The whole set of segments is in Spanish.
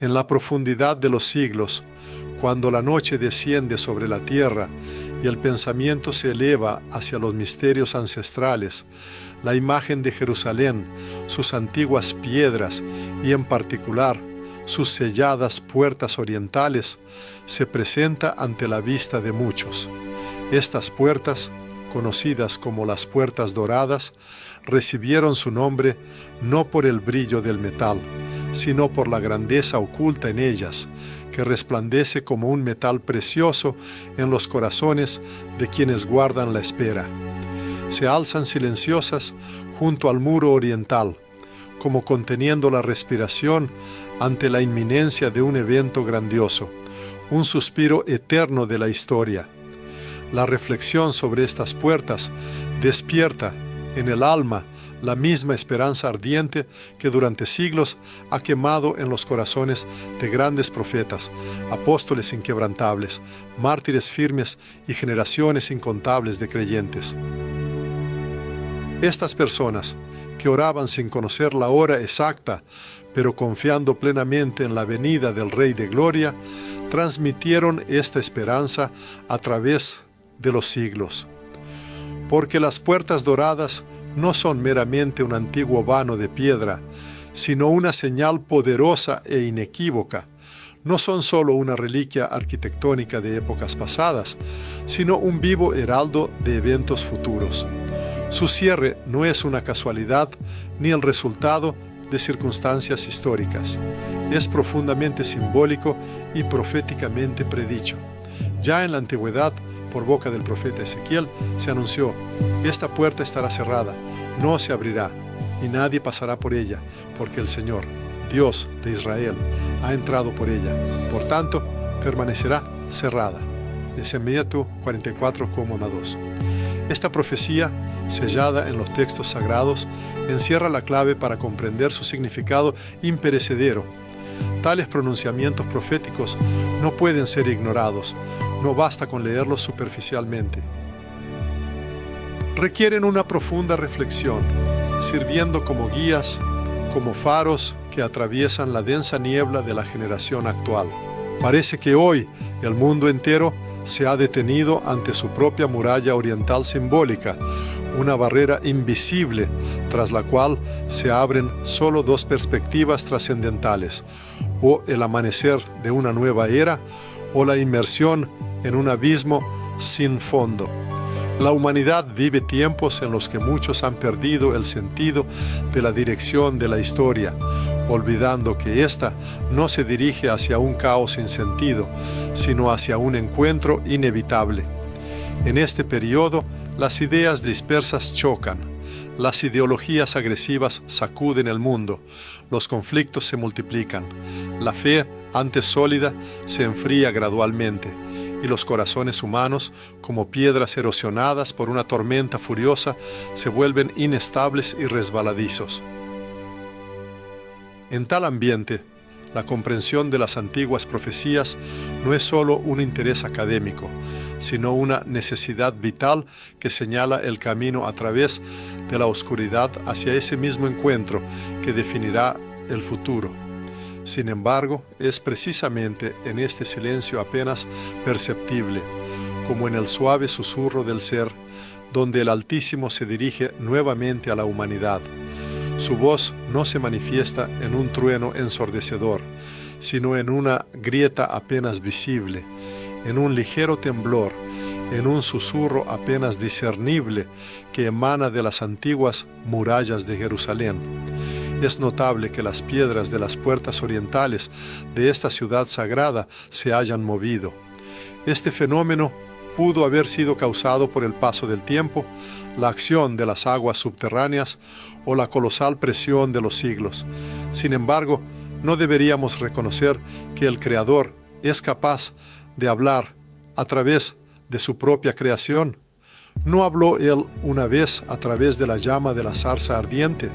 En la profundidad de los siglos, cuando la noche desciende sobre la tierra y el pensamiento se eleva hacia los misterios ancestrales, la imagen de Jerusalén, sus antiguas piedras y en particular sus selladas puertas orientales, se presenta ante la vista de muchos. Estas puertas, conocidas como las puertas doradas, recibieron su nombre no por el brillo del metal, sino por la grandeza oculta en ellas, que resplandece como un metal precioso en los corazones de quienes guardan la espera. Se alzan silenciosas junto al muro oriental, como conteniendo la respiración ante la inminencia de un evento grandioso, un suspiro eterno de la historia. La reflexión sobre estas puertas despierta en el alma la misma esperanza ardiente que durante siglos ha quemado en los corazones de grandes profetas, apóstoles inquebrantables, mártires firmes y generaciones incontables de creyentes. Estas personas, que oraban sin conocer la hora exacta, pero confiando plenamente en la venida del Rey de Gloria, transmitieron esta esperanza a través de los siglos. Porque las puertas doradas no son meramente un antiguo vano de piedra, sino una señal poderosa e inequívoca. No son solo una reliquia arquitectónica de épocas pasadas, sino un vivo heraldo de eventos futuros. Su cierre no es una casualidad ni el resultado de circunstancias históricas. Es profundamente simbólico y proféticamente predicho. Ya en la antigüedad, por boca del profeta Ezequiel, se anunció: esta puerta estará cerrada, no se abrirá, y nadie pasará por ella, porque el Señor, Dios de Israel, ha entrado por ella. Por tanto, permanecerá cerrada. Ezequiel 44,2. Esta profecía, sellada en los textos sagrados, encierra la clave para comprender su significado imperecedero. Tales pronunciamientos proféticos no pueden ser ignorados, no basta con leerlos superficialmente. Requieren una profunda reflexión, sirviendo como guías, como faros que atraviesan la densa niebla de la generación actual. Parece que hoy el mundo entero se ha detenido ante su propia muralla oriental simbólica, una barrera invisible tras la cual se abren solo dos perspectivas trascendentales: o el amanecer de una nueva era, o la inmersión en un abismo sin fondo. La humanidad vive tiempos en los que muchos han perdido el sentido de la dirección de la historia, olvidando que ésta no se dirige hacia un caos sin sentido, sino hacia un encuentro inevitable. En este periodo, las ideas dispersas chocan, las ideologías agresivas sacuden el mundo, los conflictos se multiplican, la fe, antes sólida, se enfría gradualmente, y los corazones humanos, como piedras erosionadas por una tormenta furiosa, se vuelven inestables y resbaladizos. En tal ambiente, la comprensión de las antiguas profecías no es solo un interés académico, sino una necesidad vital que señala el camino a través de la oscuridad hacia ese mismo encuentro que definirá el futuro. Sin embargo, es precisamente en este silencio apenas perceptible, como en el suave susurro del ser, donde el Altísimo se dirige nuevamente a la humanidad. Su voz no se manifiesta en un trueno ensordecedor, sino en una grieta apenas visible, en un ligero temblor, en un susurro apenas discernible que emana de las antiguas murallas de Jerusalén. Es notable que las piedras de las puertas orientales de esta ciudad sagrada se hayan movido. Este fenómeno pudo haber sido causado por el paso del tiempo, la acción de las aguas subterráneas o la colosal presión de los siglos. Sin embargo, no deberíamos reconocer que el Creador es capaz de hablar a través de su propia creación. ¿No habló Él una vez a través de la llama de la zarza ardiente?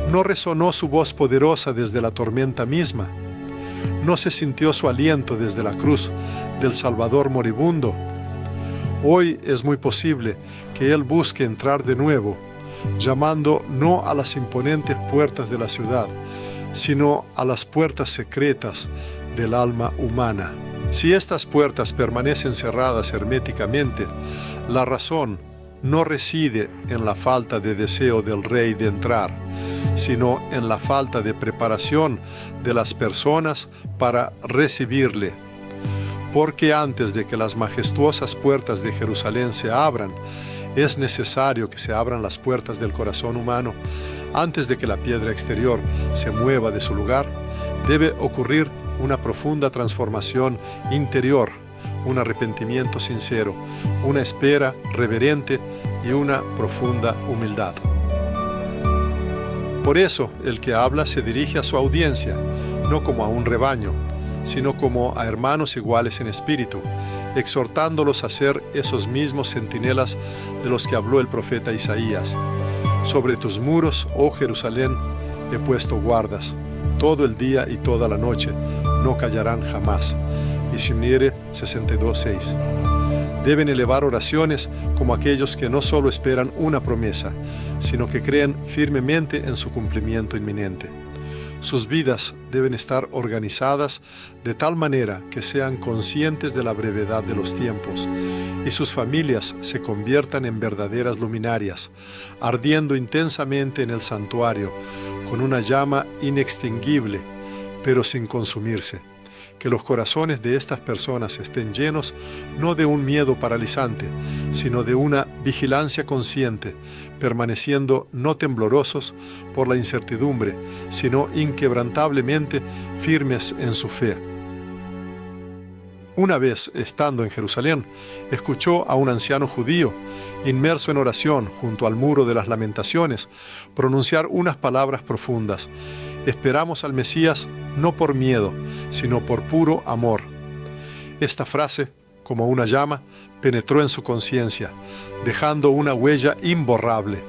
¿No resonó su voz poderosa desde la tormenta misma? ¿No se sintió su aliento desde la cruz del Salvador moribundo? Hoy es muy posible que Él busque entrar de nuevo, llamando no a las imponentes puertas de la ciudad, sino a las puertas secretas del alma humana. Si estas puertas permanecen cerradas herméticamente, la razón no reside en la falta de deseo del rey de entrar, sino en la falta de preparación de las personas para recibirle. Porque antes de que las majestuosas puertas de Jerusalén se abran, es necesario que se abran las puertas del corazón humano. Antes de que la piedra exterior se mueva de su lugar, debe ocurrir una profunda transformación interior, un arrepentimiento sincero, una espera reverente y una profunda humildad. Por eso, el que habla se dirige a su audiencia, no como a un rebaño, sino como a hermanos iguales en espíritu, exhortándolos a ser esos mismos centinelas de los que habló el profeta Isaías. Sobre tus muros, oh Jerusalén, he puesto guardas, todo el día y toda la noche, no callarán jamás. Ishimniere 62:6. Deben elevar oraciones como aquellos que no solo esperan una promesa, sino que creen firmemente en su cumplimiento inminente. Sus vidas deben estar organizadas de tal manera que sean conscientes de la brevedad de los tiempos y sus familias se conviertan en verdaderas luminarias, ardiendo intensamente en el santuario con una llama inextinguible, pero sin consumirse. Que los corazones de estas personas estén llenos no de un miedo paralizante, sino de una vigilancia consciente, permaneciendo no temblorosos por la incertidumbre, sino inquebrantablemente firmes en su fe. Una vez, estando en Jerusalén, escuchó a un anciano judío, inmerso en oración junto al muro de las Lamentaciones, pronunciar unas palabras profundas. Esperamos al Mesías no por miedo, sino por puro amor. Esta frase, como una llama, penetró en su conciencia, dejando una huella imborrable.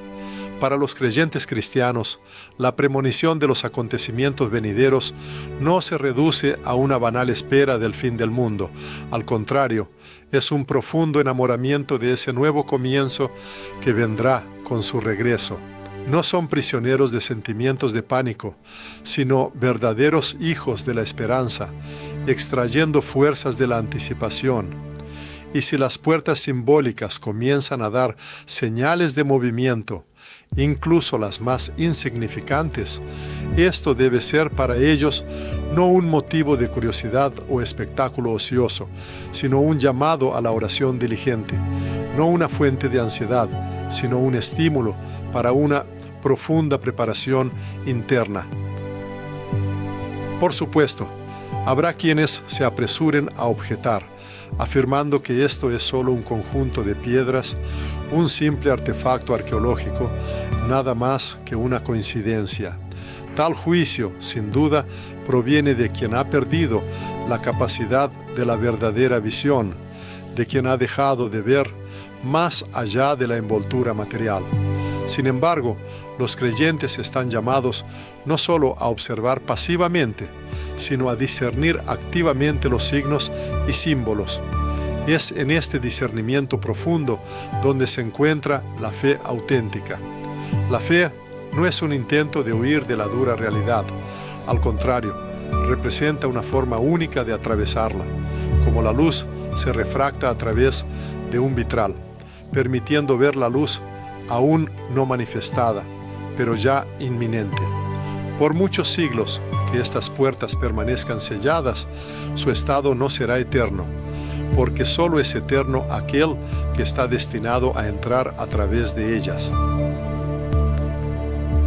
Para los creyentes cristianos, la premonición de los acontecimientos venideros no se reduce a una banal espera del fin del mundo. Al contrario, es un profundo enamoramiento de ese nuevo comienzo que vendrá con su regreso. No son prisioneros de sentimientos de pánico, sino verdaderos hijos de la esperanza, extrayendo fuerzas de la anticipación. Y si las puertas simbólicas comienzan a dar señales de movimiento, incluso las más insignificantes, esto debe ser para ellos no un motivo de curiosidad o espectáculo ocioso, sino un llamado a la oración diligente, no una fuente de ansiedad, sino un estímulo para una profunda preparación interna. Por supuesto, habrá quienes se apresuren a objetar, afirmando que esto es solo un conjunto de piedras, un simple artefacto arqueológico, nada más que una coincidencia. Tal juicio, sin duda, proviene de quien ha perdido la capacidad de la verdadera visión, de quien ha dejado de ver más allá de la envoltura material. Sin embargo, los creyentes están llamados no solo a observar pasivamente, sino a discernir activamente los signos y símbolos. Es en este discernimiento profundo donde se encuentra la fe auténtica. La fe no es un intento de huir de la dura realidad. Al contrario, representa una forma única de atravesarla, como la luz se refracta a través de un vitral, permitiendo ver la luz aún no manifestada, pero ya inminente. Por muchos siglos que estas puertas permanezcan selladas, su estado no será eterno, porque solo es eterno aquel que está destinado a entrar a través de ellas.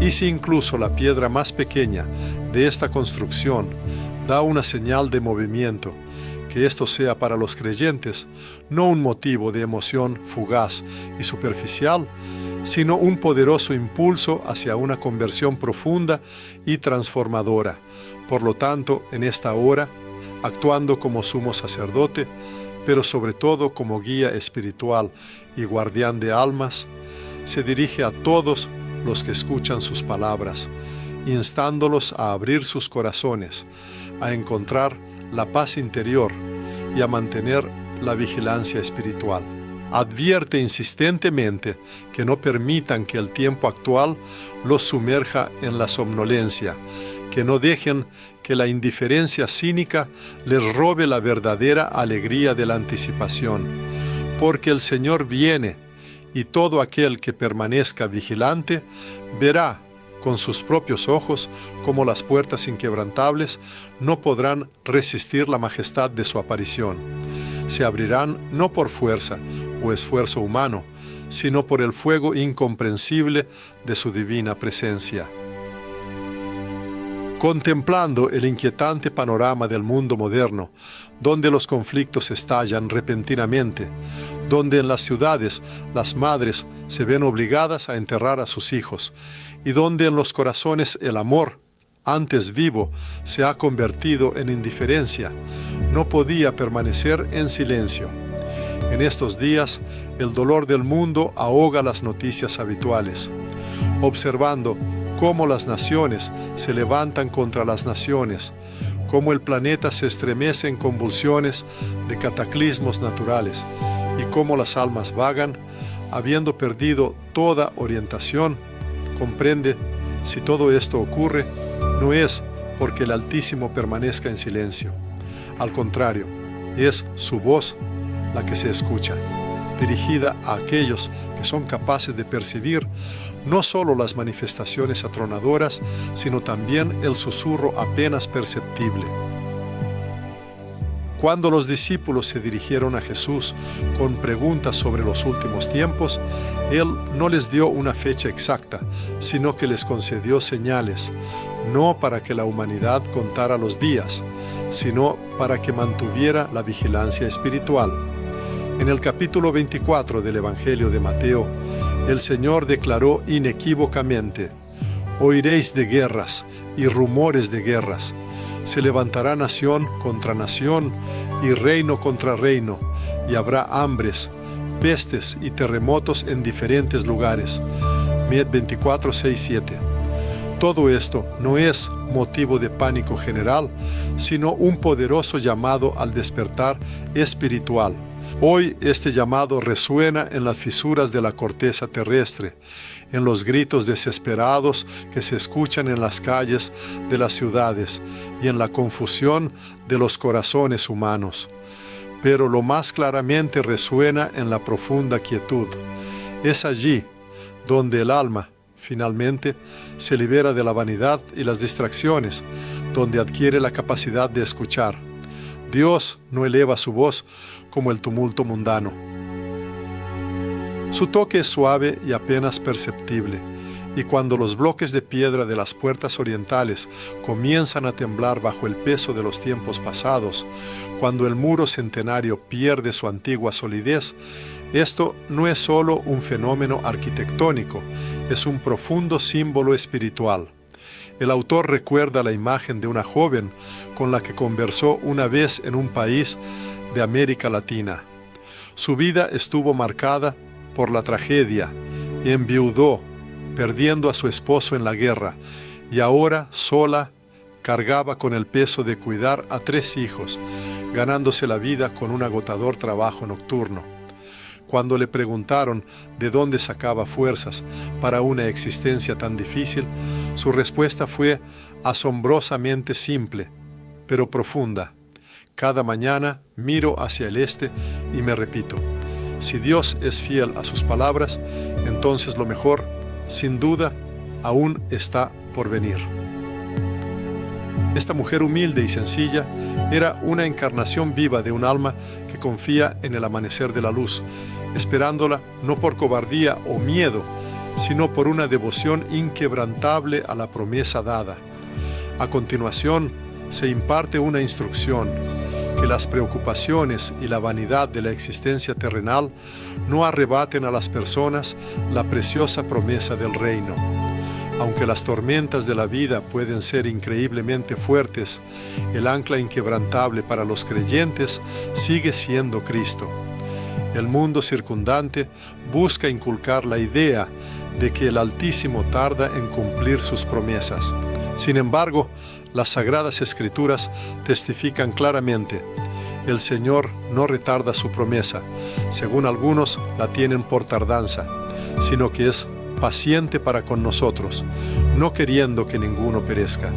Y si incluso la piedra más pequeña de esta construcción da una señal de movimiento, que esto sea para los creyentes no un motivo de emoción fugaz y superficial, sino un poderoso impulso hacia una conversión profunda y transformadora. Por lo tanto, en esta hora, actuando como sumo sacerdote, pero sobre todo como guía espiritual y guardián de almas, se dirige a todos los que escuchan sus palabras, instándolos a abrir sus corazones, a encontrar la paz interior y a mantener la vigilancia espiritual. Advierte insistentemente que no permitan que el tiempo actual los sumerja en la somnolencia, que no dejen que la indiferencia cínica les robe la verdadera alegría de la anticipación, porque el Señor viene, y todo aquel que permanezca vigilante verá con sus propios ojos cómo las puertas inquebrantables no podrán resistir la majestad de su aparición. Se abrirán no por fuerza o esfuerzo humano, sino por el fuego incomprensible de su divina presencia. Contemplando el inquietante panorama del mundo moderno, donde los conflictos estallan repentinamente, donde en las ciudades las madres se ven obligadas a enterrar a sus hijos, y donde en los corazones el amor, antes vivo, se ha convertido en indiferencia, no podía permanecer en silencio. En estos días, el dolor del mundo ahoga las noticias habituales. Observando cómo las naciones se levantan contra las naciones, cómo el planeta se estremece en convulsiones de cataclismos naturales y cómo las almas vagan, habiendo perdido toda orientación, comprende, si todo esto ocurre, no es porque el Altísimo permanezca en silencio. Al contrario, es su voz la que se escucha, dirigida a aquellos que son capaces de percibir no solo las manifestaciones atronadoras, sino también el susurro apenas perceptible. Cuando los discípulos se dirigieron a Jesús con preguntas sobre los últimos tiempos, Él no les dio una fecha exacta, sino que les concedió señales, no para que la humanidad contara los días, sino para que mantuviera la vigilancia espiritual. En el capítulo 24 del Evangelio de Mateo, el Señor declaró inequívocamente: «Oiréis de guerras y rumores de guerras. Se levantará nación contra nación y reino contra reino, y habrá hambres, pestes y terremotos en diferentes lugares». Med 24, 6, 7. Todo esto no es motivo de pánico general, sino un poderoso llamado al despertar espiritual. Hoy este llamado resuena en las fisuras de la corteza terrestre, en los gritos desesperados que se escuchan en las calles de las ciudades y en la confusión de los corazones humanos. Pero lo más claramente resuena en la profunda quietud. Es allí donde el alma, finalmente, se libera de la vanidad y las distracciones, donde adquiere la capacidad de escuchar. Dios no eleva su voz como el tumulto mundano. Su toque es suave y apenas perceptible, y cuando los bloques de piedra de las puertas orientales comienzan a temblar bajo el peso de los tiempos pasados, cuando el muro centenario pierde su antigua solidez, esto no es solo un fenómeno arquitectónico, es un profundo símbolo espiritual. El autor recuerda la imagen de una joven con la que conversó una vez en un país de América Latina. Su vida estuvo marcada por la tragedia, enviudó, perdiendo a su esposo en la guerra, y ahora, sola, cargaba con el peso de cuidar a 3 hijos, ganándose la vida con un agotador trabajo nocturno. Cuando le preguntaron de dónde sacaba fuerzas para una existencia tan difícil, su respuesta fue asombrosamente simple, pero profunda. Cada mañana miro hacia el este y me repito: si Dios es fiel a sus palabras, entonces lo mejor, sin duda, aún está por venir. Esta mujer humilde y sencilla era una encarnación viva de un alma que confía en el amanecer de la luz, esperándola no por cobardía o miedo, sino por una devoción inquebrantable a la promesa dada. A continuación, se imparte una instrucción: que las preocupaciones y la vanidad de la existencia terrenal no arrebaten a las personas la preciosa promesa del reino. Aunque las tormentas de la vida pueden ser increíblemente fuertes, el ancla inquebrantable para los creyentes sigue siendo Cristo. El mundo circundante busca inculcar la idea de que el Altísimo tarda en cumplir sus promesas. Sin embargo, las Sagradas Escrituras testifican claramente: el Señor no retarda su promesa, según algunos la tienen por tardanza, sino que es paciente para con nosotros, no queriendo que ninguno perezca.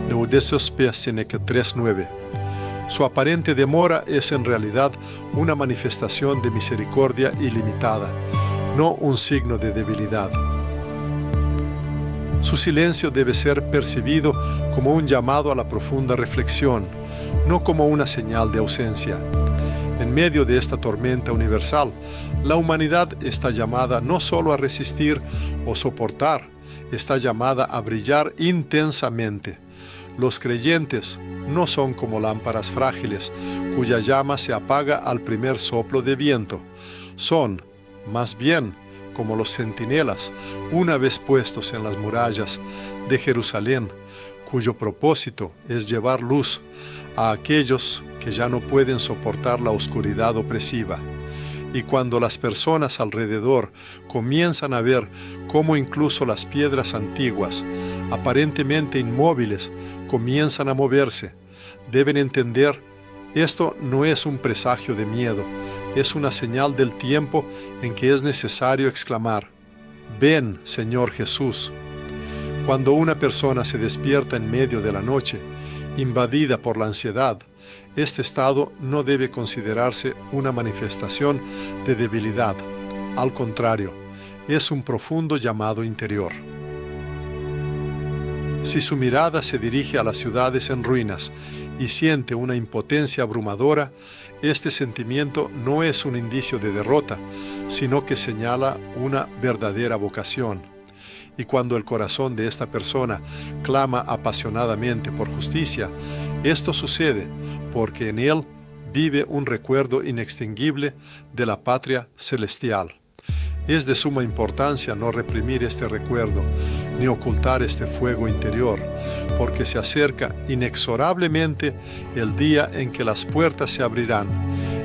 Laodiceos 3:9. Su aparente demora es en realidad una manifestación de misericordia ilimitada, no un signo de debilidad. Su silencio debe ser percibido como un llamado a la profunda reflexión, no como una señal de ausencia. En medio de esta tormenta universal, la humanidad está llamada no solo a resistir o soportar, está llamada a brillar intensamente. Los creyentes no son como lámparas frágiles, cuya llama se apaga al primer soplo de viento. Son, más bien, como los centinelas, una vez puestos en las murallas de Jerusalén, cuyo propósito es llevar luz a aquellos que ya no pueden soportar la oscuridad opresiva. Y cuando las personas alrededor comienzan a ver cómo incluso las piedras antiguas, aparentemente inmóviles, comienzan a moverse, deben entender: esto no es un presagio de miedo, es una señal del tiempo en que es necesario exclamar: «Ven, Señor Jesús». Cuando una persona se despierta en medio de la noche, invadida por la ansiedad, este estado no debe considerarse una manifestación de debilidad. Al contrario, es un profundo llamado interior. Si su mirada se dirige a las ciudades en ruinas y siente una impotencia abrumadora, este sentimiento no es un indicio de derrota, sino que señala una verdadera vocación. Y cuando el corazón de esta persona clama apasionadamente por justicia, esto sucede porque en él vive un recuerdo inextinguible de la patria celestial. Es de suma importancia no reprimir este recuerdo, ni ocultar este fuego interior, porque se acerca inexorablemente el día en que las puertas se abrirán,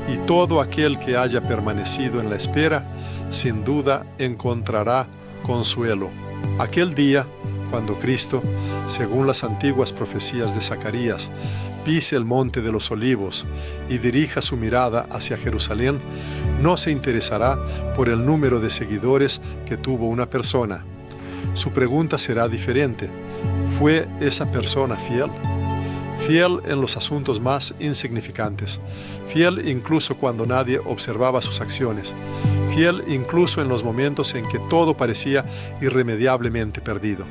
y todo aquel que haya permanecido en la espera, sin duda encontrará consuelo. Aquel día, cuando Cristo, según las antiguas profecías de Zacarías, pise el monte de los olivos y dirija su mirada hacia Jerusalén, no se interesará por el número de seguidores que tuvo una persona. Su pregunta será diferente: ¿fue esa persona fiel? Fiel en los asuntos más insignificantes, fiel incluso cuando nadie observaba sus acciones, fiel incluso en los momentos en que todo parecía irremediablemente perdido.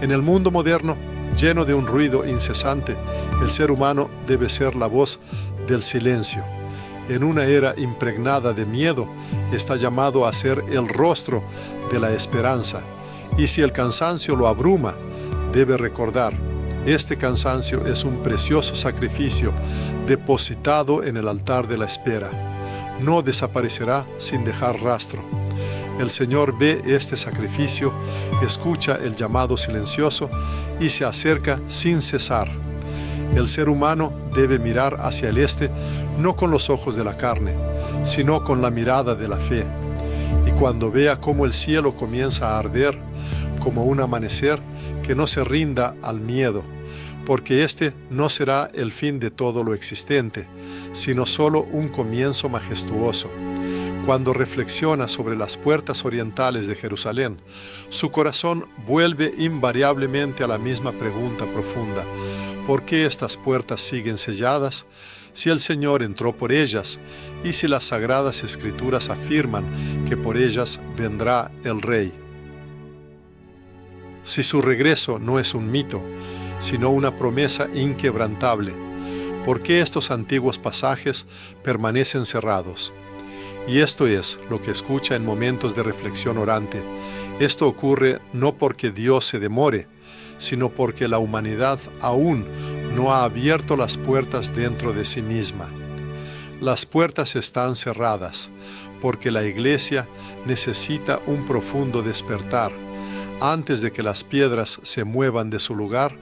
En el mundo moderno, lleno de un ruido incesante, el ser humano debe ser la voz del silencio. En una era impregnada de miedo, está llamado a ser el rostro de la esperanza. Y si el cansancio lo abruma, debe recordar: este cansancio es un precioso sacrificio depositado en el altar de la espera. No desaparecerá sin dejar rastro. El Señor ve este sacrificio, escucha el llamado silencioso y se acerca sin cesar. El ser humano debe mirar hacia el este no con los ojos de la carne, sino con la mirada de la fe. Y cuando vea cómo el cielo comienza a arder, como un amanecer, que no se rinda al miedo, porque este no será el fin de todo lo existente, sino solo un comienzo majestuoso. Cuando reflexiona sobre las puertas orientales de Jerusalén, su corazón vuelve invariablemente a la misma pregunta profunda: ¿por qué estas puertas siguen selladas? Si el Señor entró por ellas, y si las sagradas Escrituras afirman que por ellas vendrá el Rey. Si su regreso no es un mito, sino una promesa inquebrantable, ¿por qué estos antiguos pasajes permanecen cerrados? Y esto es lo que escucha en momentos de reflexión orante. Esto ocurre no porque Dios se demore, sino porque la humanidad aún no ha abierto las puertas dentro de sí misma. Las puertas están cerradas, porque la Iglesia necesita un profundo despertar. Antes de que las piedras se muevan de su lugar,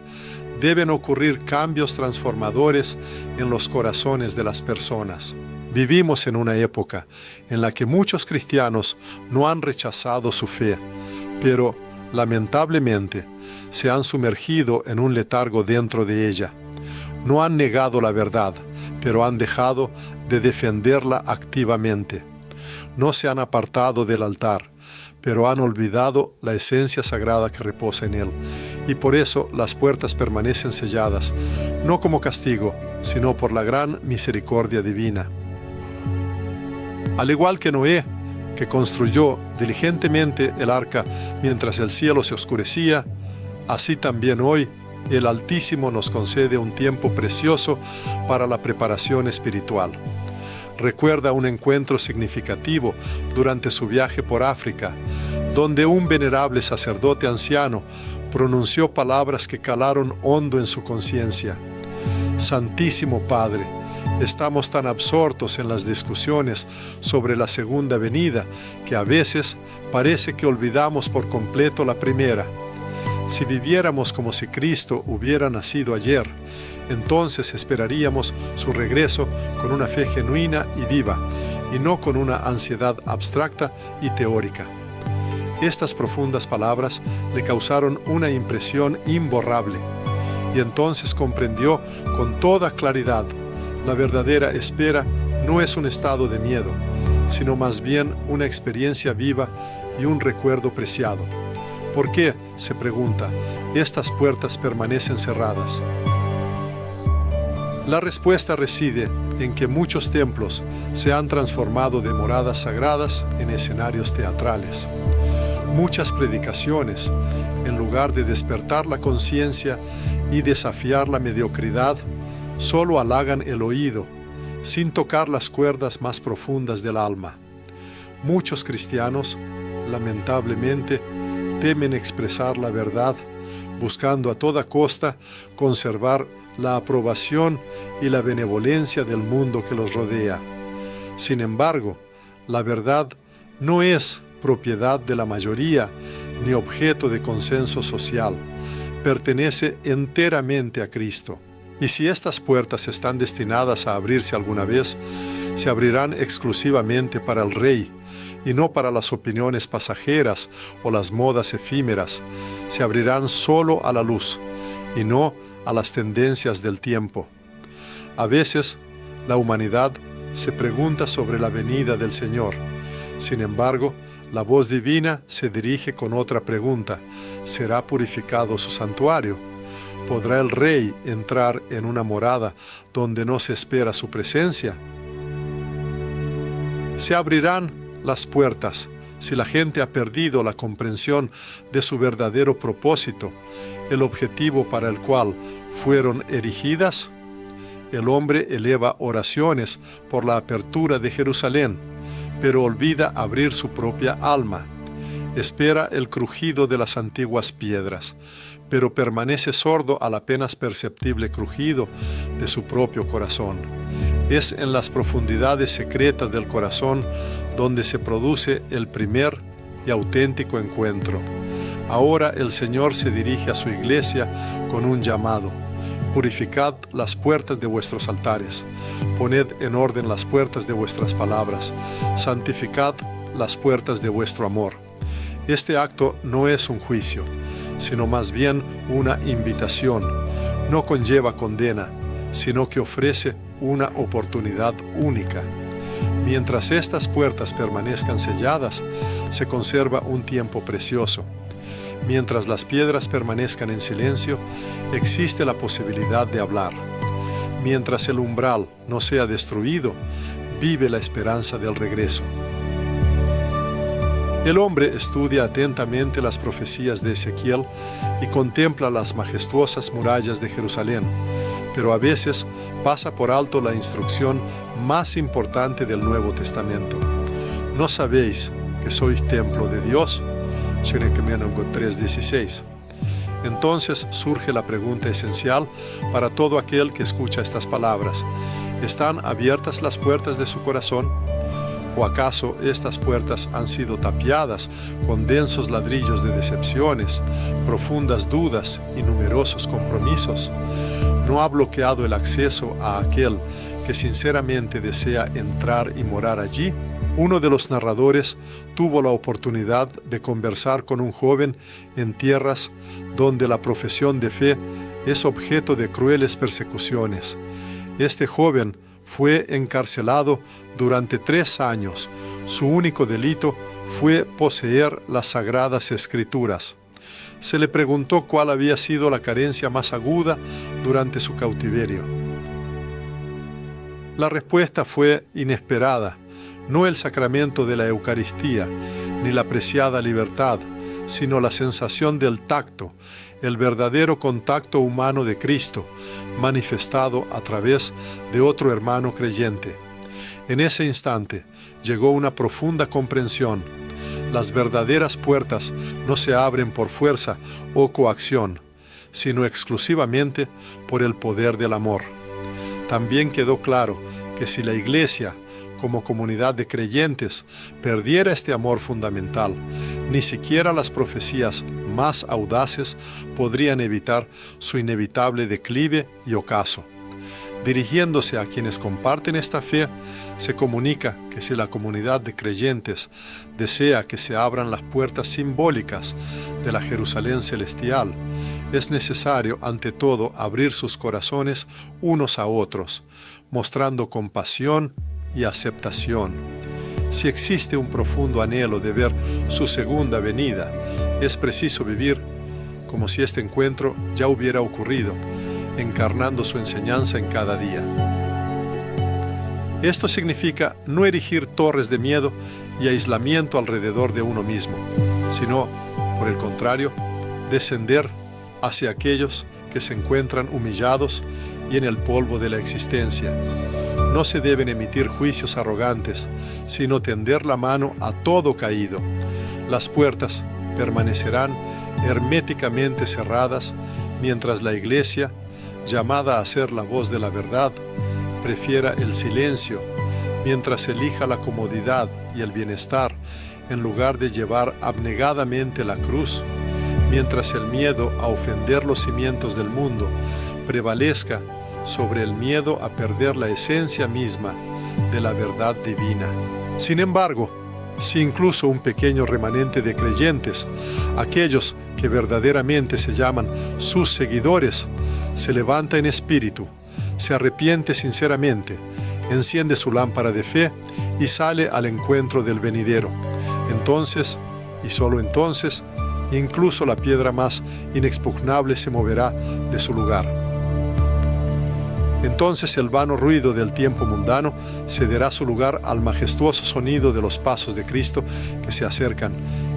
deben ocurrir cambios transformadores en los corazones de las personas. Vivimos en una época en la que muchos cristianos no han rechazado su fe, pero, lamentablemente, se han sumergido en un letargo dentro de ella. No han negado la verdad, pero han dejado de defenderla activamente. No se han apartado del altar, pero han olvidado la esencia sagrada que reposa en él, y por eso las puertas permanecen selladas, no como castigo, sino por la gran misericordia divina. Al igual que Noé, que construyó diligentemente el arca mientras el cielo se oscurecía, así también hoy el Altísimo nos concede un tiempo precioso para la preparación espiritual. Recuerda un encuentro significativo durante su viaje por África, donde un venerable sacerdote anciano pronunció palabras que calaron hondo en su conciencia. Santísimo Padre, estamos tan absortos en las discusiones sobre la segunda venida que a veces parece que olvidamos por completo la primera. Si viviéramos como si Cristo hubiera nacido ayer, entonces esperaríamos su regreso con una fe genuina y viva, y no con una ansiedad abstracta y teórica. Estas profundas palabras le causaron una impresión imborrable, y entonces comprendió con toda claridad: la verdadera espera no es un estado de miedo, sino más bien una experiencia viva y un recuerdo preciado. ¿Por qué, se pregunta, estas puertas permanecen cerradas? La respuesta reside en que muchos templos se han transformado de moradas sagradas en escenarios teatrales. Muchas predicaciones, en lugar de despertar la conciencia y desafiar la mediocridad, solo halagan el oído, sin tocar las cuerdas más profundas del alma. Muchos cristianos, lamentablemente, temen expresar la verdad, buscando a toda costa conservar la aprobación y la benevolencia del mundo que los rodea. Sin embargo, la verdad no es propiedad de la mayoría ni objeto de consenso social. Pertenece enteramente a Cristo. Y si estas puertas están destinadas a abrirse alguna vez, se abrirán exclusivamente para el Rey, y no para las opiniones pasajeras o las modas efímeras. Se abrirán solo a la luz, y no a las tendencias del tiempo. A veces, la humanidad se pregunta sobre la venida del Señor. Sin embargo, la voz divina se dirige con otra pregunta: ¿será purificado su santuario? ¿Podrá el Rey entrar en una morada donde no se espera su presencia? Se abrirán las puertas si la gente ha perdido la comprensión de su verdadero propósito, el objetivo para el cual fueron erigidas. El hombre eleva oraciones por la apertura de Jerusalén, pero olvida abrir su propia alma. Espera el crujido de las antiguas piedras, pero permanece sordo al apenas perceptible crujido de su propio corazón. Es en las profundidades secretas del corazón donde se produce el primer y auténtico encuentro. Ahora el Señor se dirige a su iglesia con un llamado: purificad las puertas de vuestros altares, poned en orden las puertas de vuestras palabras, santificad las puertas de vuestro amor. Este acto no es un juicio, sino más bien una invitación. No conlleva condena, sino que ofrece una oportunidad única. Mientras estas puertas permanezcan selladas, se conserva un tiempo precioso. Mientras las piedras permanezcan en silencio, existe la posibilidad de hablar. Mientras el umbral no sea destruido, vive la esperanza del regreso. El hombre estudia atentamente las profecías de Ezequiel y contempla las majestuosas murallas de Jerusalén, pero a veces pasa por alto la instrucción más importante del Nuevo Testamento. ¿No sabéis que sois templo de Dios? 3:16. Entonces surge la pregunta esencial para todo aquel que escucha estas palabras: ¿están abiertas las puertas de su corazón? ¿O acaso estas puertas han sido tapiadas con densos ladrillos de decepciones, profundas dudas y numerosos compromisos? ¿No ha bloqueado el acceso a aquel que sinceramente desea entrar y morar allí? Uno de los narradores tuvo la oportunidad de conversar con un joven en tierras donde la profesión de fe es objeto de crueles persecuciones. Este joven fue encarcelado durante 3 años. Su único delito fue poseer las Sagradas Escrituras. Se le preguntó cuál había sido la carencia más aguda durante su cautiverio. La respuesta fue inesperada. No el sacramento de la Eucaristía, ni la preciada libertad, sino la sensación del tacto, el verdadero contacto humano de Cristo, manifestado a través de otro hermano creyente. En ese instante llegó una profunda comprensión. Las verdaderas puertas no se abren por fuerza o coacción, sino exclusivamente por el poder del amor. También quedó claro que si la Iglesia, como comunidad de creyentes, perdiera este amor fundamental, ni siquiera las profecías más audaces podrían evitar su inevitable declive y ocaso. Dirigiéndose a quienes comparten esta fe, se comunica que si la comunidad de creyentes desea que se abran las puertas simbólicas de la Jerusalén celestial, es necesario ante todo abrir sus corazones unos a otros, mostrando compasión y aceptación. Si existe un profundo anhelo de ver su segunda venida, es preciso vivir como si este encuentro ya hubiera ocurrido, encarnando su enseñanza en cada día. Esto significa no erigir torres de miedo y aislamiento alrededor de uno mismo, sino, por el contrario, descender hacia aquellos que se encuentran humillados y en el polvo de la existencia. No se deben emitir juicios arrogantes, sino tender la mano a todo caído. Las puertas permanecerán herméticamente cerradas mientras la Iglesia, llamada a ser la voz de la verdad, prefiera el silencio, mientras elija la comodidad y el bienestar en lugar de llevar abnegadamente la cruz, mientras el miedo a ofender los cimientos del mundo prevalezca sobre el miedo a perder la esencia misma de la verdad divina. Sin embargo, si incluso un pequeño remanente de creyentes, aquellos que verdaderamente se llaman sus seguidores, se levanta en espíritu, se arrepiente sinceramente, enciende su lámpara de fe y sale al encuentro del venidero, entonces, y solo entonces, incluso la piedra más inexpugnable se moverá de su lugar. Entonces el vano ruido del tiempo mundano cederá su lugar al majestuoso sonido de los pasos de Cristo que se acercan,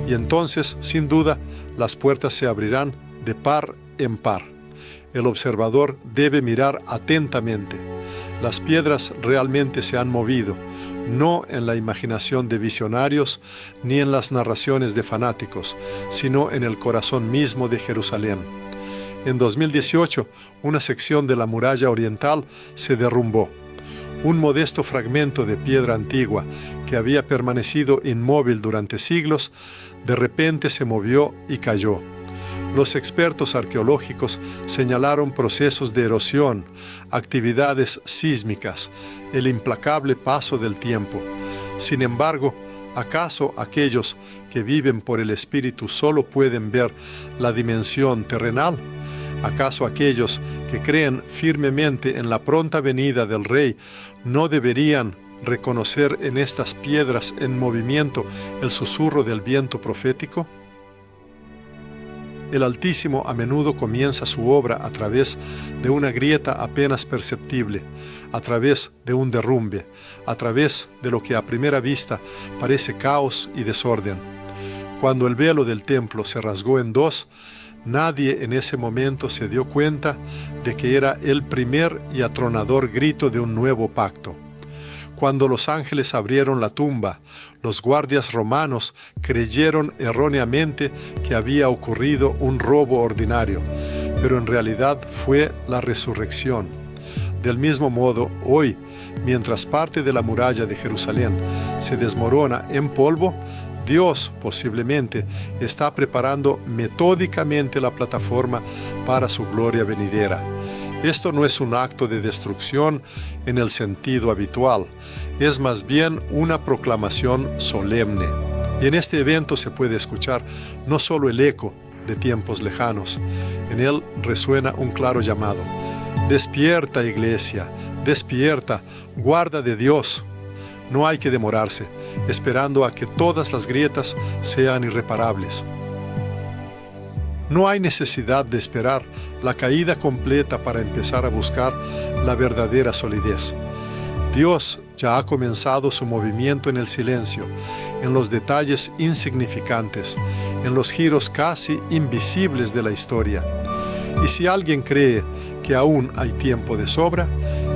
y entonces, sin duda, las puertas se abrirán de par en par. El observador debe mirar atentamente. Las piedras realmente se han movido, no en la imaginación de visionarios ni en las narraciones de fanáticos, sino en el corazón mismo de Jerusalén. En 2018, una sección de la muralla oriental se derrumbó. Un modesto fragmento de piedra antigua que había permanecido inmóvil durante siglos, de repente se movió y cayó. Los expertos arqueológicos señalaron procesos de erosión, actividades sísmicas, el implacable paso del tiempo. Sin embargo, ¿acaso aquellos que viven por el Espíritu solo pueden ver la dimensión terrenal? ¿Acaso aquellos que creen firmemente en la pronta venida del Rey no deberían reconocer en estas piedras en movimiento el susurro del viento profético? El Altísimo a menudo comienza su obra a través de una grieta apenas perceptible, a través de un derrumbe, a través de lo que a primera vista parece caos y desorden. Cuando el velo del templo se rasgó en dos, nadie en ese momento se dio cuenta de que era el primer y atronador grito de un nuevo pacto. Cuando los ángeles abrieron la tumba, los guardias romanos creyeron erróneamente que había ocurrido un robo ordinario, pero en realidad fue la resurrección. Del mismo modo, hoy, mientras parte de la muralla de Jerusalén se desmorona en polvo, Dios posiblemente está preparando metódicamente la plataforma para su gloria venidera. Esto no es un acto de destrucción en el sentido habitual, es más bien una proclamación solemne. Y en este evento se puede escuchar no solo el eco de tiempos lejanos, en él resuena un claro llamado. Despierta, Iglesia, despierta, guarda de Dios. No hay que demorarse, esperando a que todas las grietas sean irreparables. No hay necesidad de esperar la caída completa para empezar a buscar la verdadera solidez. Dios ya ha comenzado su movimiento en el silencio, en los detalles insignificantes, en los giros casi invisibles de la historia. Y si alguien cree que aún hay tiempo de sobra,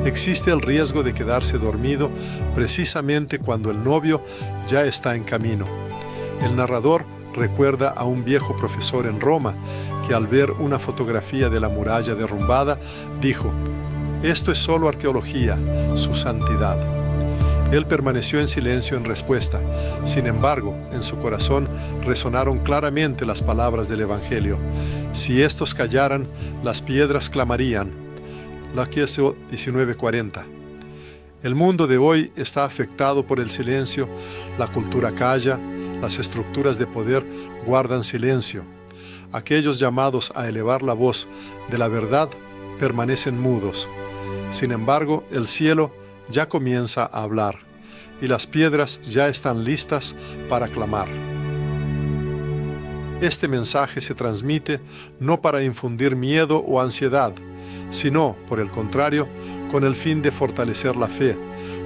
existe el riesgo de quedarse dormido precisamente cuando el novio ya está en camino. El narrador recuerda a un viejo profesor en Roma que al ver una fotografía de la muralla derrumbada dijo: «Esto es solo arqueología, su santidad». Él permaneció en silencio en respuesta. Sin embargo, en su corazón resonaron claramente las palabras del Evangelio: «Si estos callaran, las piedras clamarían». Laquiesio 19:40. El mundo de hoy está afectado por el silencio, la cultura calla, las estructuras de poder guardan silencio. Aquellos llamados a elevar la voz de la verdad permanecen mudos. Sin embargo, el cielo ya comienza a hablar y las piedras ya están listas para clamar. Este mensaje se transmite no para infundir miedo o ansiedad, sino, por el contrario, con el fin de fortalecer la fe,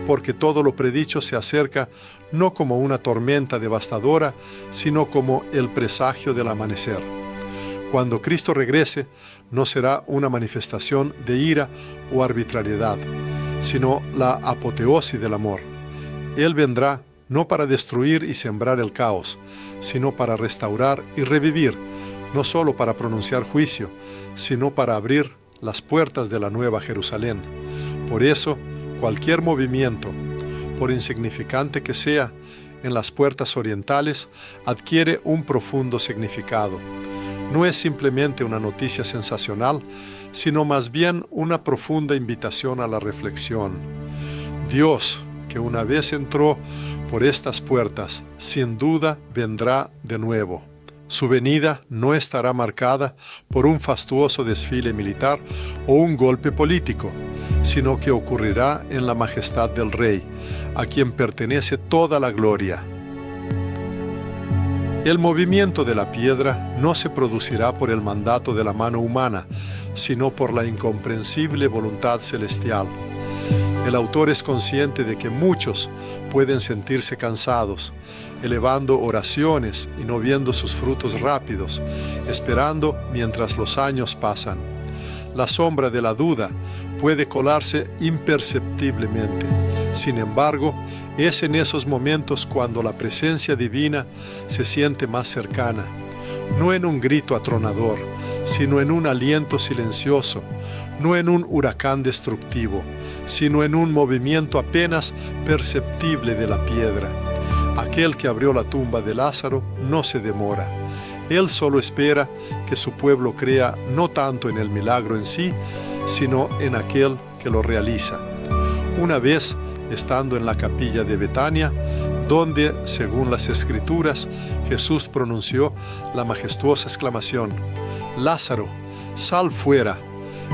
porque todo lo predicho se acerca no como una tormenta devastadora, sino como el presagio del amanecer. Cuando Cristo regrese, no será una manifestación de ira o arbitrariedad, sino la apoteosis del amor. Él vendrá no para destruir y sembrar el caos, sino para restaurar y revivir, no solo para pronunciar juicio, sino para abrir las puertas de la nueva Jerusalén. Por eso, cualquier movimiento, por insignificante que sea, en las puertas orientales, adquiere un profundo significado. No es simplemente una noticia sensacional, sino más bien una profunda invitación a la reflexión. Dios, que una vez entró por estas puertas, sin duda vendrá de nuevo. Su venida no estará marcada por un fastuoso desfile militar o un golpe político, sino que ocurrirá en la majestad del Rey, a quien pertenece toda la gloria. El movimiento de la piedra no se producirá por el mandato de la mano humana, sino por la incomprensible voluntad celestial. El autor es consciente de que muchos pueden sentirse cansados, elevando oraciones y no viendo sus frutos rápidos, esperando mientras los años pasan. La sombra de la duda puede colarse imperceptiblemente. Sin embargo, es en esos momentos cuando la presencia divina se siente más cercana, no en un grito atronador, sino en un aliento silencioso, no en un huracán destructivo, sino en un movimiento apenas perceptible de la piedra. Aquel que abrió la tumba de Lázaro no se demora. Él solo espera que su pueblo crea no tanto en el milagro en sí, sino en aquel que lo realiza. Una vez, estando en la capilla de Betania, donde, según las Escrituras, Jesús pronunció la majestuosa exclamación: «Lázaro, sal fuera»,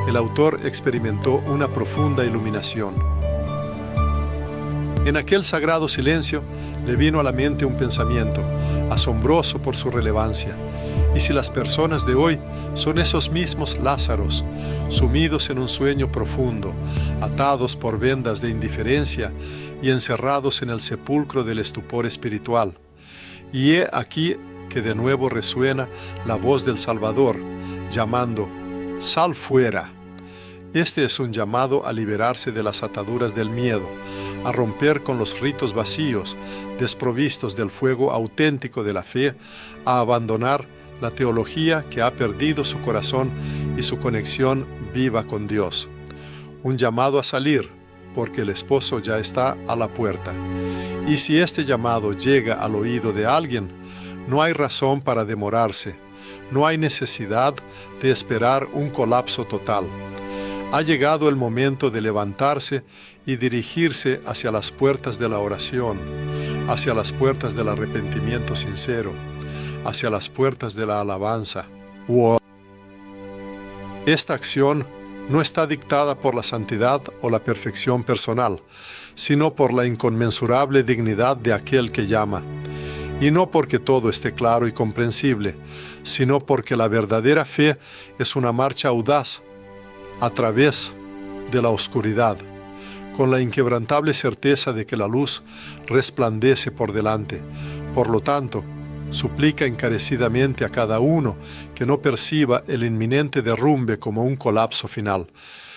el autor experimentó una profunda iluminación. En aquel sagrado silencio le vino a la mente un pensamiento, asombroso por su relevancia. ¿Y si las personas de hoy son esos mismos Lázaros, sumidos en un sueño profundo, atados por vendas de indiferencia y encerrados en el sepulcro del estupor espiritual? Y he aquí que de nuevo resuena la voz del Salvador, llamando: «Sal fuera». Este es un llamado a liberarse de las ataduras del miedo, a romper con los ritos vacíos, desprovistos del fuego auténtico de la fe, a abandonar la teología que ha perdido su corazón y su conexión viva con Dios. Un llamado a salir, porque el esposo ya está a la puerta. Y si este llamado llega al oído de alguien, no hay razón para demorarse, no hay necesidad de esperar un colapso total. Ha llegado el momento de levantarse y dirigirse hacia las puertas de la oración, hacia las puertas del arrepentimiento sincero, hacia las puertas de la alabanza. Esta acción no está dictada por la santidad o la perfección personal, sino por la inconmensurable dignidad de aquel que llama. Y no porque todo esté claro y comprensible, sino porque la verdadera fe es una marcha audaz a través de la oscuridad, con la inquebrantable certeza de que la luz resplandece por delante. Por lo tanto, suplica encarecidamente a cada uno que no perciba el inminente derrumbe como un colapso final,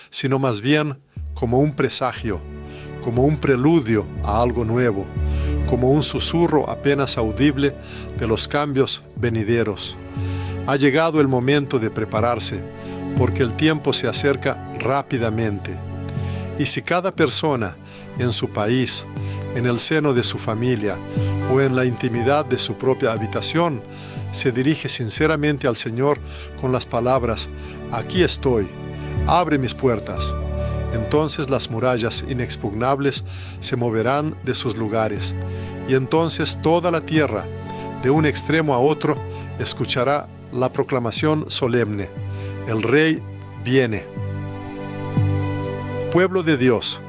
sino más bien como un presagio, como un preludio a algo nuevo, como un susurro apenas audible de los cambios venideros. Ha llegado el momento de prepararse, porque el tiempo se acerca rápidamente. Y si cada persona en su país, en el seno de su familia o en la intimidad de su propia habitación, se dirige sinceramente al Señor con las palabras: «Aquí estoy, abre mis puertas», entonces las murallas inexpugnables se moverán de sus lugares, y entonces toda la tierra, de un extremo a otro, escuchará la proclamación solemne: «El Rey viene». Pueblo de Dios,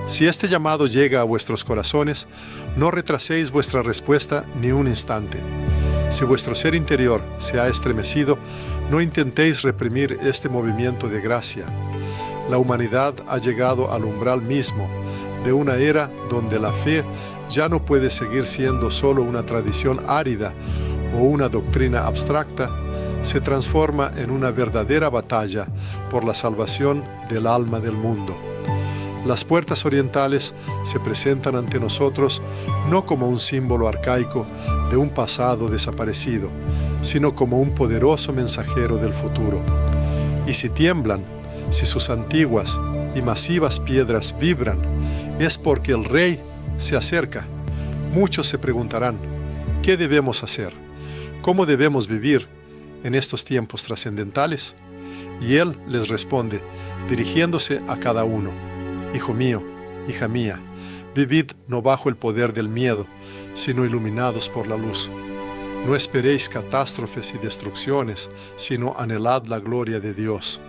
si este llamado llega a vuestros corazones, no retraséis vuestra respuesta ni un instante. Si vuestro ser interior se ha estremecido, no intentéis reprimir este movimiento de gracia. La humanidad ha llegado al umbral mismo de una era donde la fe ya no puede seguir siendo solo una tradición árida o una doctrina abstracta. Se transforma en una verdadera batalla por la salvación del alma del mundo. Las puertas orientales se presentan ante nosotros no como un símbolo arcaico de un pasado desaparecido, sino como un poderoso mensajero del futuro. Y si tiemblan, si sus antiguas y masivas piedras vibran, es porque el Rey se acerca. Muchos se preguntarán: ¿qué debemos hacer? ¿Cómo debemos vivir en estos tiempos trascendentales? Y Él les responde, dirigiéndose a cada uno: «Hijo mío, hija mía, vivid no bajo el poder del miedo, sino iluminados por la luz. No esperéis catástrofes y destrucciones, sino anhelad la gloria de Dios».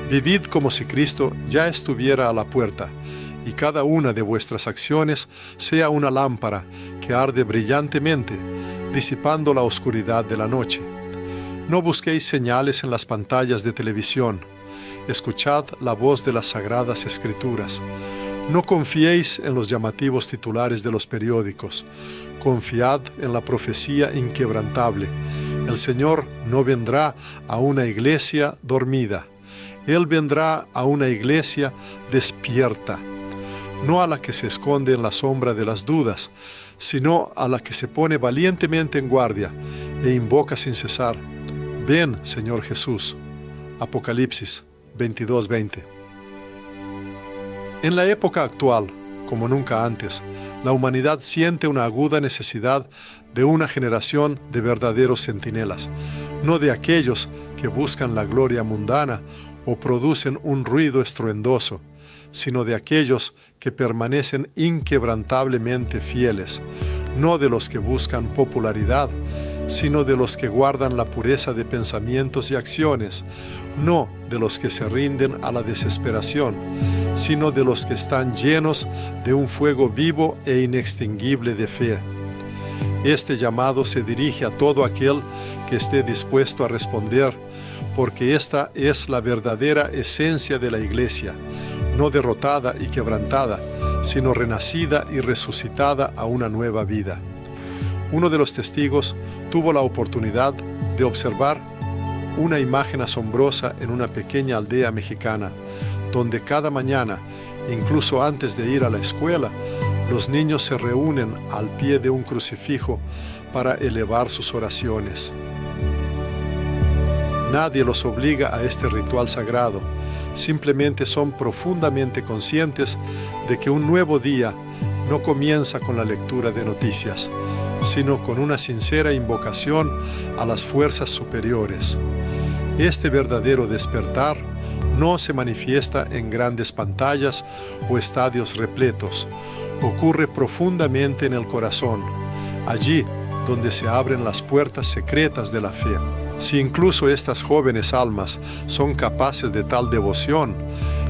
Vivid como si Cristo ya estuviera a la puerta, y cada una de vuestras acciones sea una lámpara que arde brillantemente, disipando la oscuridad de la noche. No busquéis señales en las pantallas de televisión. Escuchad la voz de las Sagradas Escrituras. No confiéis en los llamativos titulares de los periódicos. Confiad en la profecía inquebrantable. El Señor no vendrá a una iglesia dormida. Él vendrá a una iglesia despierta. No a la que se esconde en la sombra de las dudas, sino a la que se pone valientemente en guardia e invoca sin cesar: «Ven, Señor Jesús». Apocalipsis 22:20. En la época actual, como nunca antes, la humanidad siente una aguda necesidad de una generación de verdaderos centinelas, no de aquellos que buscan la gloria mundana o producen un ruido estruendoso, sino de aquellos que permanecen inquebrantablemente fieles, no de los que buscan popularidad, sino de los que guardan la pureza de pensamientos y acciones, no de los que se rinden a la desesperación, sino de los que están llenos de un fuego vivo e inextinguible de fe. Este llamado se dirige a todo aquel que esté dispuesto a responder, porque esta es la verdadera esencia de la Iglesia, no derrotada y quebrantada, sino renacida y resucitada a una nueva vida. Uno de los testigos tuvo la oportunidad de observar una imagen asombrosa en una pequeña aldea mexicana, donde cada mañana, incluso antes de ir a la escuela, los niños se reúnen al pie de un crucifijo para elevar sus oraciones. Nadie los obliga a este ritual sagrado, simplemente son profundamente conscientes de que un nuevo día no comienza con la lectura de noticias, sino con una sincera invocación a las fuerzas superiores. Este verdadero despertar no se manifiesta en grandes pantallas o estadios repletos, ocurre profundamente en el corazón, allí donde se abren las puertas secretas de la fe. Si incluso estas jóvenes almas son capaces de tal devoción,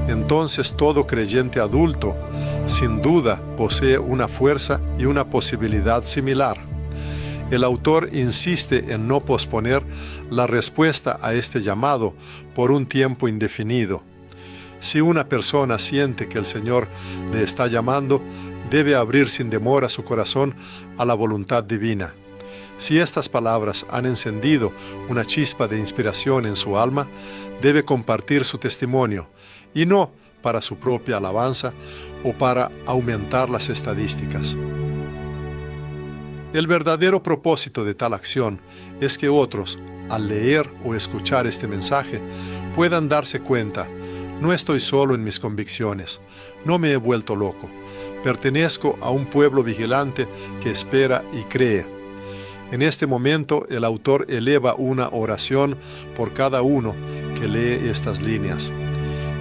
entonces todo creyente adulto, sin duda, posee una fuerza y una posibilidad similar. El autor insiste en no posponer la respuesta a este llamado por un tiempo indefinido. Si una persona siente que el Señor le está llamando, debe abrir sin demora su corazón a la voluntad divina. Si estas palabras han encendido una chispa de inspiración en su alma, debe compartir su testimonio, y no para su propia alabanza o para aumentar las estadísticas. El verdadero propósito de tal acción es que otros, al leer o escuchar este mensaje, puedan darse cuenta: no estoy solo en mis convicciones, no me he vuelto loco, pertenezco a un pueblo vigilante que espera y cree. En este momento, el autor eleva una oración por cada uno que lee estas líneas.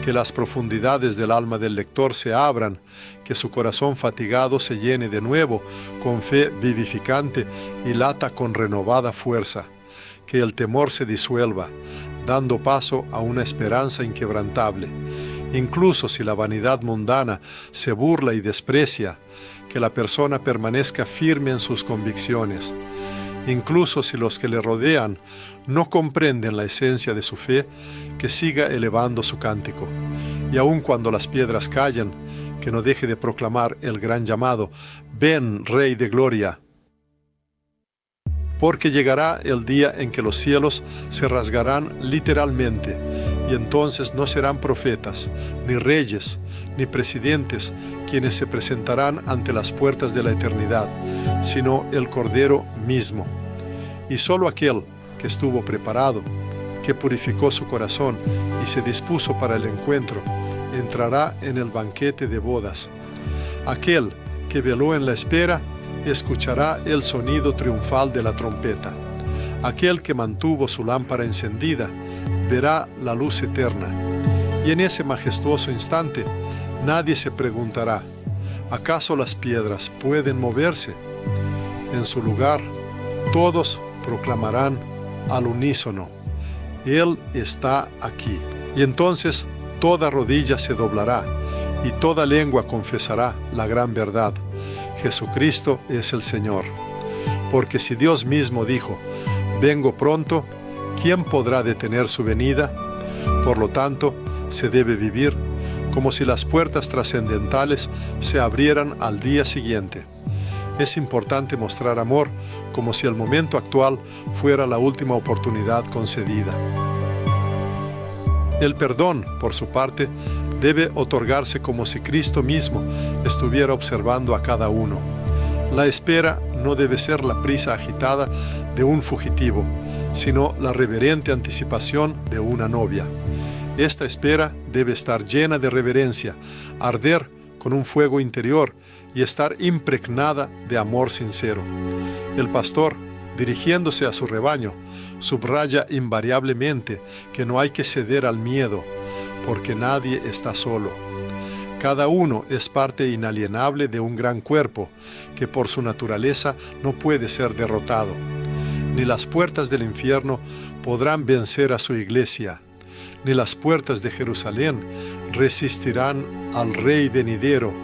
Que las profundidades del alma del lector se abran, que su corazón fatigado se llene de nuevo con fe vivificante y lata con renovada fuerza. Que el temor se disuelva, dando paso a una esperanza inquebrantable. Incluso si la vanidad mundana se burla y desprecia, que la persona permanezca firme en sus convicciones. Incluso si los que le rodean no comprenden la esencia de su fe, que siga elevando su cántico. Y aun cuando las piedras callen, que no deje de proclamar el gran llamado: «Ven, Rey de Gloria». Porque llegará el día en que los cielos se rasgarán literalmente, y entonces no serán profetas, ni reyes, ni presidentes quienes se presentarán ante las puertas de la eternidad, sino el Cordero mismo. Y solo aquel que estuvo preparado, que purificó su corazón y se dispuso para el encuentro, entrará en el banquete de bodas. Aquel que veló en la espera, escuchará el sonido triunfal de la trompeta. Aquel que mantuvo su lámpara encendida, verá la luz eterna. Y en ese majestuoso instante, nadie se preguntará: ¿acaso las piedras pueden moverse? En su lugar, todos proclamarán al unísono: Él está aquí. Y entonces toda rodilla se doblará y toda lengua confesará la gran verdad: Jesucristo es el Señor. Porque si Dios mismo dijo: vengo pronto, ¿quién podrá detener su venida? Por lo tanto, se debe vivir como si las puertas trascendentales se abrieran al día siguiente. Es importante mostrar amor como si el momento actual fuera la última oportunidad concedida. El perdón, por su parte, debe otorgarse como si Cristo mismo estuviera observando a cada uno. La espera no debe ser la prisa agitada de un fugitivo, sino la reverente anticipación de una novia. Esta espera debe estar llena de reverencia, arder con un fuego interior y estar impregnada de amor sincero. El pastor, dirigiéndose a su rebaño, subraya invariablemente que no hay que ceder al miedo, porque nadie está solo. Cada uno es parte inalienable de un gran cuerpo que por su naturaleza no puede ser derrotado. Ni las puertas del infierno podrán vencer a su iglesia, ni las puertas de Jerusalén resistirán al Rey venidero